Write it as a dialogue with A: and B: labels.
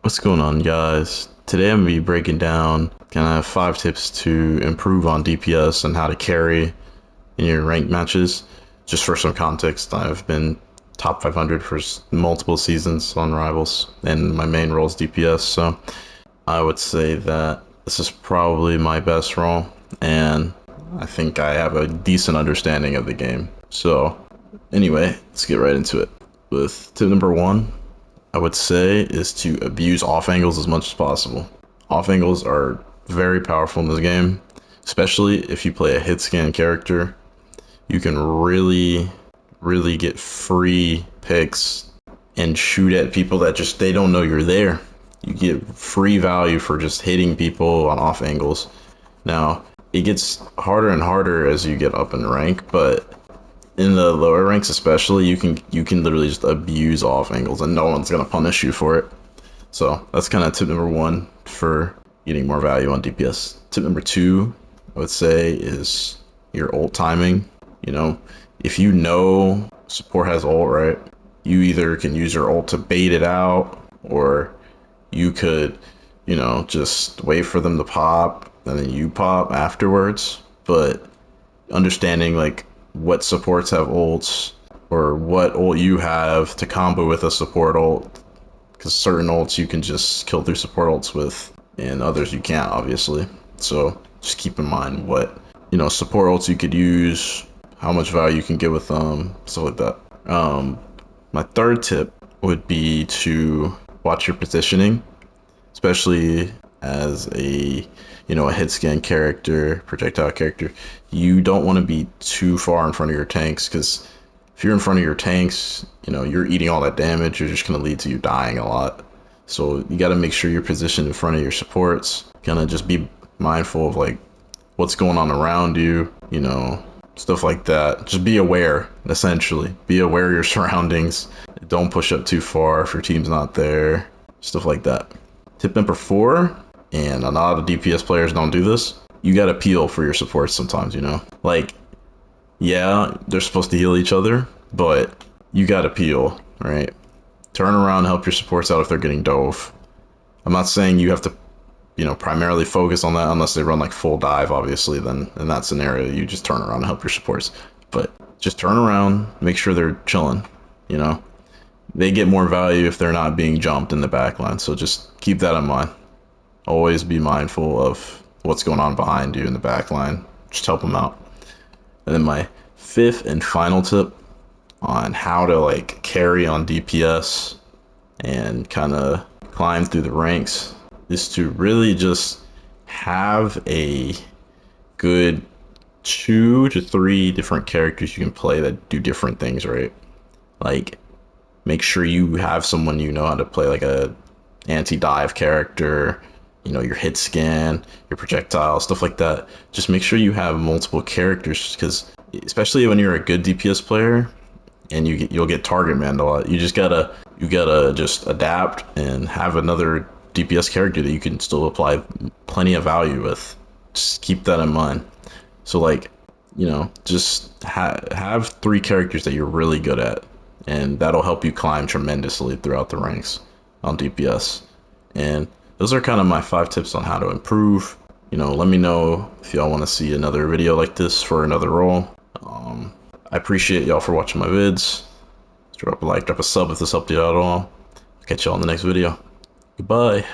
A: What's going on, guys? Today I'm gonna be breaking down kind of 5 tips to improve on DPS and how to carry in your ranked matches. Just for some context, I've been top 500 for multiple seasons on Rivals, and my main role is DPS, so I would say that this is probably my best role, and I think I have a decent understanding of the game. So anyway, let's get right into it. With tip number 1, I would say, is to abuse off angles as much as possible. Off angles are very powerful in this game, especially if you play a hit scan character. You can really get free picks and shoot at people that just they don't know you're there. You get free value for just hitting people on off angles. Now, it gets harder and harder as you get up in rank, but in the lower ranks especially, you can literally just abuse off angles and no one's gonna punish you for it. So that's kind of tip number 1 for getting more value on DPS. Tip number 2, I would say, is your ult timing. You know, if you know support has ult, right, you either can use your ult to bait it out, or you could, just wait for them to pop and then you pop afterwards. But understanding like what supports have ults, or what ult you have to combo with a support ult, because certain ults you can just kill through support ults with and others you can't, obviously. So just keep in mind what support ults you could use, how much value you can get with them, stuff like that. My third tip would be to watch your positioning, especially as a hit scan character, projectile character. You don't want to be too far in front of your tanks, because if you're in front of your tanks, you're eating all that damage. You're just going to lead to you dying a lot. So you got to make sure you're positioned in front of your supports. Kind of just be mindful of like what's going on around you, stuff like that. Just be aware, essentially. Be aware of your surroundings. Don't push up too far if your team's not there, stuff like that. Tip number 4, and a lot of DPS players don't do this, you gotta peel for your supports sometimes, Like, yeah, they're supposed to heal each other, but you gotta peel, right? Turn around, help your supports out if they're getting dove. I'm not saying you have to, primarily focus on that unless they run like full dive, obviously. Then in that scenario, you just turn around and help your supports. But just turn around, make sure they're chilling, They get more value if they're not being jumped in the backline, so just keep that in mind. Always be mindful of what's going on behind you in the backline. Just help them out. And then my 5th and final tip on how to like carry on DPS and kind of climb through the ranks is to really just have a good 2 to 3 different characters you can play that do different things, right? Like, make sure you have someone how to play, like a anti-dive character, your hit scan, your projectile, stuff like that. Just make sure you have multiple characters, because especially when you're a good DPS player and you'll get target manned a lot. You gotta just adapt and have another DPS character that you can still apply plenty of value with. Just keep that in mind. So like, just have 3 characters that you're really good at, and that'll help you climb tremendously throughout the ranks on DPS. And those are kind of my 5 tips on how to improve. Let me know if y'all want to see another video like this for another role. I appreciate y'all for watching my vids. Drop a like, drop a sub if this helped you out at all. Catch y'all in the next video. Goodbye.